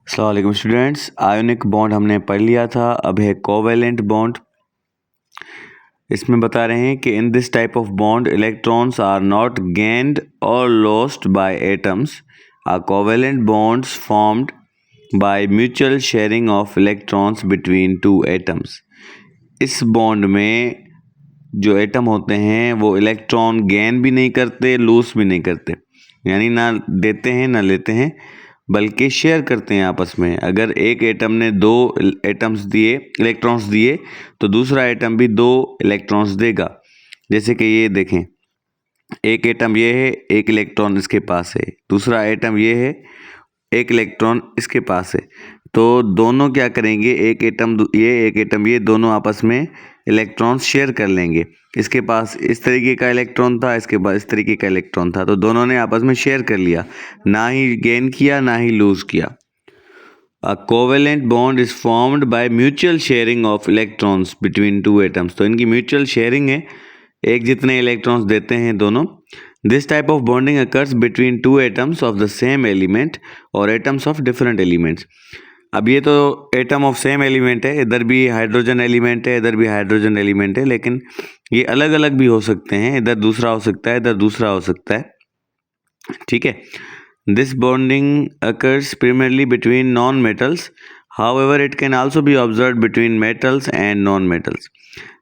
अस्सलाम वालेकुम students. Ionic bond हमने पढ़ लिया था, अब है कोवेलेंट बॉन्ड। इसमें बता रहे हैं कि in this type of bond electrons are not gained और lost by atoms. Are covalent bonds formed by mutual sharing of electrons between two atoms. इस बॉन्ड में जो एटम होते हैं वो इलेक्ट्रॉन गेन भी नहीं करते, लूज भी नहीं करते, यानी ना देते हैं ना लेते हैं, बल्कि शेयर करते हैं आपस में। अगर एक एटम ने दो एटम्स दिए, इलेक्ट्रॉन्स दिए, तो दूसरा एटम भी दो इलेक्ट्रॉन्स देगा। जैसे कि ये देखें, एक एटम ये है, एक इलेक्ट्रॉन इसके पास है, दूसरा एटम ये है, एक इलेक्ट्रॉन इसके पास है। तो दोनों क्या करेंगे, एक एटम ये दोनों आपस में इलेक्ट्रॉन्स शेयर कर लेंगे। इसके पास इस तरीके का इलेक्ट्रॉन था, इसके पास इस तरीके का इलेक्ट्रॉन था, तो दोनों ने आपस में शेयर कर लिया, ना ही गेन किया ना ही लूज किया। A covalent bond is formed by mutual sharing of electrons between two atoms। तो इनकी म्यूचुअल शेयरिंग है, एक जितने इलेक्ट्रॉन्स देते हैं दोनों। This type of bonding occurs between two atoms of the same element और एटम्स ऑफ डिफरेंट एलिमेंट्स। अब ये तो एटम ऑफ सेम एलिमेंट है, इधर भी हाइड्रोजन एलिमेंट है, इधर भी हाइड्रोजन एलिमेंट है, लेकिन ये अलग अलग भी हो सकते हैं, इधर दूसरा हो सकता है, इधर दूसरा हो सकता है, ठीक है। This bonding occurs primarily between non-metals. However, it can also be observed between metals and non-metals.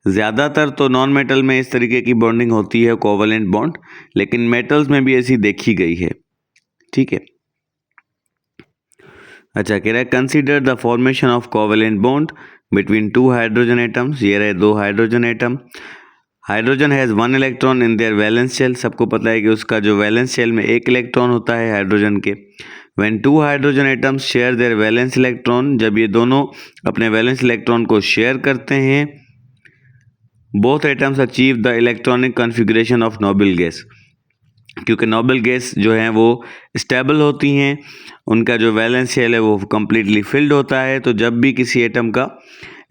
ज़्यादातर तो नॉन मेटल में इस तरीके की बॉन्डिंग होती है, कोवेलेंट बॉन्ड, लेकिन मेटल्स में भी ऐसी देखी गई है, ठीक है। अच्छा, कह रहा है consider the formation of covalent bond between two hydrogen atoms. ये रहे दो hydrogen atom. Hydrogen has one electron in their valence shell. सबको पता है कि उसका जो वैलेंस शेल में एक इलेक्ट्रॉन होता है हाइड्रोजन के। When two hydrogen atoms share their valence electron, जब ये दोनों अपने वैलेंस इलेक्ट्रॉन को शेयर करते हैं, both atoms achieve the electronic configuration of noble gas. क्योंकि नोबल गैस जो हैं वो स्टेबल होती हैं, उनका जो वैलेंस शेल है वो कम्प्लीटली फिल्ड होता है। तो जब भी किसी एटम का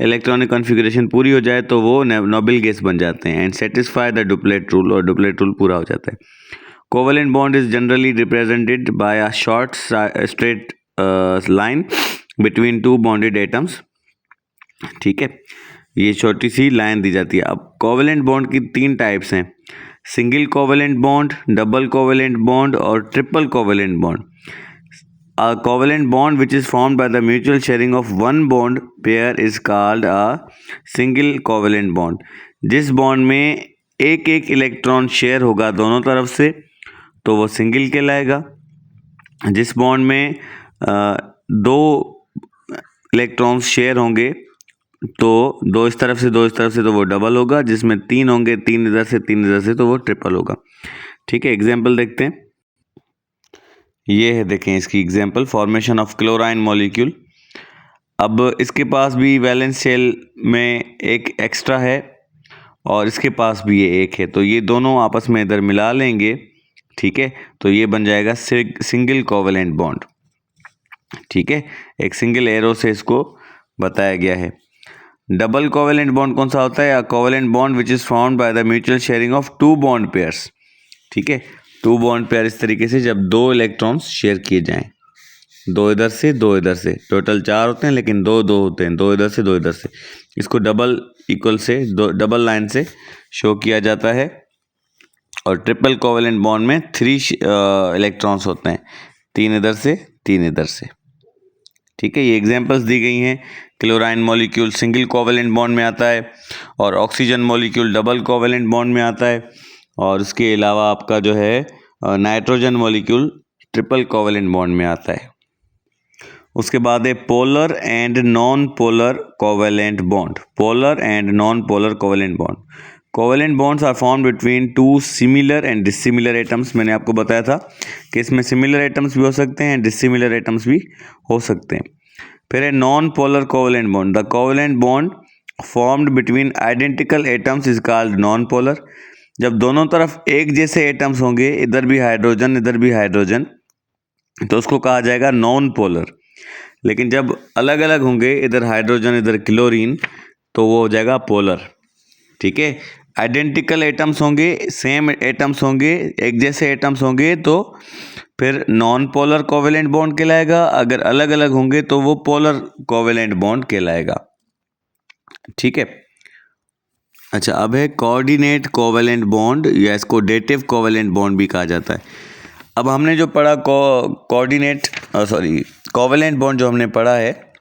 इलेक्ट्रॉनिक कॉन्फ़िगरेशन पूरी हो जाए तो वो नोबल गैस बन जाते हैं and satisfy the duplet rule, और डुप्लेट रूल पूरा हो जाता है। Covalent bond is generally represented by a short straight line between two bonded atoms, ठीक है। ये छोटी सी लाइन दी जाती है। अब कोवेलेंट बॉन्ड की तीन टाइप्स हैं, single covalent bond, double covalent bond और triple covalent bond. A covalent bond which is formed by the mutual sharing of one bond pair is called a single covalent bond। जिस bond में एक एक electron share होगा दोनों तरफ से तो वो सिंगल कहलाएगा। जिस बॉन्ड में दो इलेक्ट्रॉन्स शेयर होंगे तो दो इस तरफ से दो इस तरफ से तो वो डबल होगा। जिसमें तीन होंगे, तीन इधर से तीन इधर से, तो वो ट्रिपल होगा, ठीक है। एग्जाम्पल देखते हैं, ये है, देखें इसकी example, formation of chlorine molecule. अब इसके पास भी वैलेंस शेल में एक एक्स्ट्रा है और इसके पास भी ये एक है, तो ये दोनों आपस में इधर मिला लेंगे, ठीक है। तो ये बन जाएगा सिंगल कोवेलेंट बॉन्ड, ठीक है। एक सिंगल एरो से इसको बताया गया है। डबल कोवेलेंट बॉन्ड कौन सा होता है? Covalent bond which is formed by the mutual sharing of two bond pairs, ठीक है। टू बॉन्ड पेयर इस तरीके से जब दो इलेक्ट्रॉन्स शेयर किए जाएं, दो इधर से दो इधर से, टोटल चार होते हैं लेकिन दो दो होते हैं, दो इधर से दो इधर से, इसको डबल इक्वल से डबल लाइन से शो किया जाता है। और ट्रिपल कोवेलेंट बॉन्ड में थ्री इलेक्ट्रॉन्स होते हैं, तीन इधर से तीन इधर से, ठीक है। ये एग्जांपल्स दी गई हैं। Chlorine molecule single covalent bond में आता है और oxygen molecule double covalent bond में आता है, और उसके अलावा आपका जो है nitrogen molecule triple covalent bond में आता है। उसके बाद है polar and non polar covalent bond. Polar and non polar covalent bond, covalent bonds are formed between two similar and dissimilar atoms. मैंने आपको बताया था कि इसमें सिमिलर एटम्स भी हो सकते हैं, डिसिमिलर एटम्स भी हो सकते हैं। फिर है non polar covalent bond. The covalent bond formed between identical atoms is called non polar. जब दोनों तरफ एक जैसे एटम्स होंगे, इधर भी हाइड्रोजन इधर भी हाइड्रोजन, तो उसको कहा जाएगा नॉन पोलर। लेकिन जब अलग अलग होंगे, इधर हाइड्रोजन इधर क्लोरीन, तो वो हो जाएगा पोलर, ठीक है। आइडेंटिकल एटम्स होंगे, सेम एटम्स होंगे, एक जैसे एटम्स होंगे, तो फिर नॉन पोलर कोवेलेंट बॉन्ड कहलाएगा, अगर अलग अलग होंगे तो वो पोलर कोवेलेंट बॉन्ड कहलाएगा। ठीक है। अच्छा, अब है कोऑर्डिनेट कोवेलेंट बॉन्ड, या इसको डेटिव कोवेलेंट बॉन्ड भी कहा जाता है। अब हमने जो पढ़ा कोवेलेंट बॉन्ड जो हमने पढ़ा है,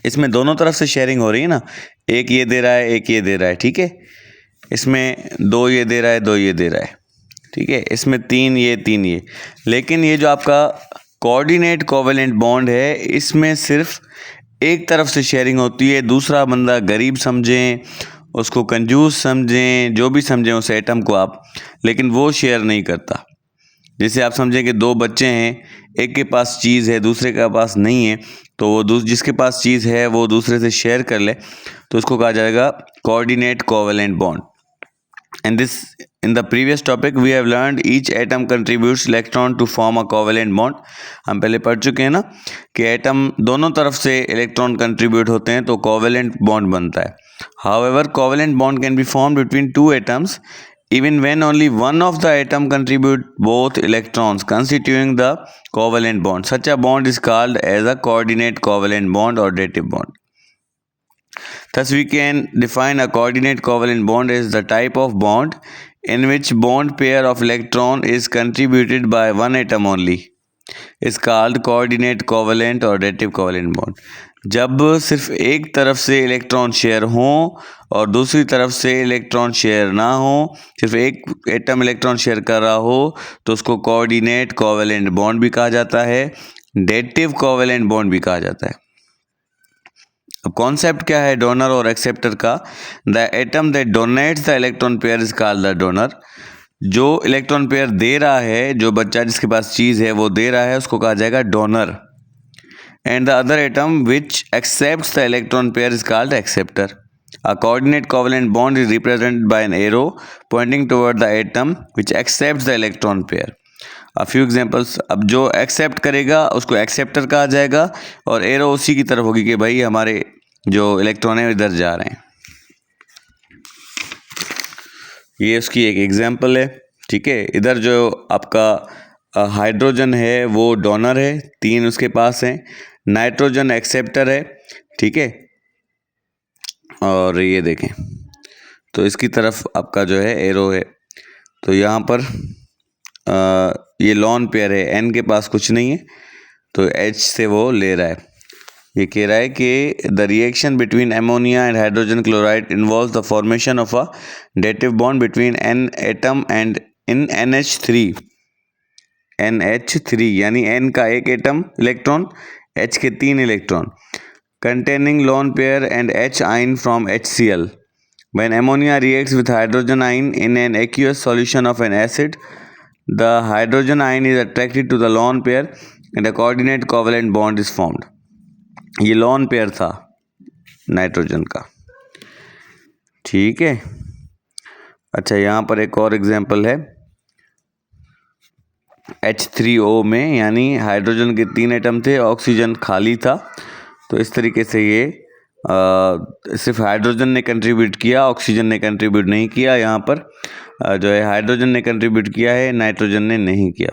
इसमें दोनों तरफ से शेयरिंग हो रही है ना, एक ये दे रहा है, एक ये दे रहा है। ठीक है, इसमें दो ये दे रहा है, दो ये दे रहा है। ठीक है, इसमें तीन ये। लेकिन ये जो आपका कोऑर्डिनेट कोवेलेंट बॉन्ड है, इसमें सिर्फ एक तरफ से शेयरिंग होती है, दूसरा बंदा गरीब समझें, उसको कंजूस समझें, जो भी समझें उस एटम को आप, लेकिन वो शेयर नहीं करता। जैसे आप समझें कि दो बच्चे हैं, एक के पास चीज़ है, दूसरे के पास नहीं है, तो वो जिसके पास चीज़ है वो दूसरे से शेयर कर ले, तो उसको कहा जाएगा coordinate covalent bond. And this, in the previous topic we have learned each atom contributes electron to form a covalent bond। हम पहले पढ़ चुके हैं ना कि एटम दोनों तरफ से इलेक्ट्रॉन कंट्रीब्यूट होते हैं तो कोवेलेंट बॉन्ड बनता है। However, covalent bond can be formed between two atoms even when only one of the atom contribute both electrons, constituting the covalent bond. Such a bond is called as a coordinate covalent bond or dative bond. Thus, we can define a coordinate covalent bond as the type of bond in which bond pair of electron is contributed by one atom only. Is called coordinate covalent or dative covalent bond. जब सिर्फ एक तरफ से electron share हों और दूसरी तरफ से इलेक्ट्रॉन शेयर ना हो, सिर्फ एक एटम इलेक्ट्रॉन शेयर कर रहा हो, तो उसको कोऑर्डिनेट कोवेलेंट बॉन्ड भी कहा जाता है, डेटिव कोवेलेंट बॉन्ड भी कहा जाता है। अब कॉन्सेप्ट क्या है डोनर और एक्सेप्टर का? The atom that donates the electron pair is called the donor. जो इलेक्ट्रॉन पेयर दे रहा है, जो बच्चा जिसके पास चीज़ है वो दे रहा है, उसको कहा जाएगा donor. And the other atom which accepts the electron pair is called acceptor. A coordinate covalent bond is represented by an arrow pointing toward the atom which accepts the electron pair. A few examples। अब जो accept करेगा उसको acceptor कहा जाएगा और arrow उसी की तरफ होगी कि भाई हमारे जो इलेक्ट्रॉन है इधर जा रहे हैं। ये उसकी एक एग्जांपल है। ठीक है, इधर जो आपका हाइड्रोजन है वो डोनर है, तीन उसके पास हैं। नाइट्रोजन एक्सेप्टर है। ठीक है, और ये देखें तो इसकी तरफ आपका जो है एरो है, तो यहाँ पर ये लॉन पेयर है, एन के पास कुछ नहीं है तो एच से वो ले रहा है। ये कह रहा है कि the reaction between ammonia and hydrogen chloride involves the formation of a dative bond between an atom and in NH3 यानी एन का एक एटम इलेक्ट्रॉन, एच के तीन electron, containing lone pair and H ion from HCl. When ammonia reacts with hydrogen ion in an aqueous solution of an acid, the hydrogen ion is attracted to the lone pair and a coordinate covalent bond is formed. ये lone pair था nitrogen का। ठीक है, अच्छा यहाँ पर एक और एग्जांपल है H3O में, यानी हाइड्रोजन के तीन एटम थे, ऑक्सीजन खाली था, तो इस तरीके से ये सिर्फ हाइड्रोजन ने कंट्रीब्यूट किया, ऑक्सीजन ने कंट्रीब्यूट नहीं किया। यहाँ पर जो है हाइड्रोजन ने कंट्रीब्यूट किया है, नाइट्रोजन ने नहीं किया।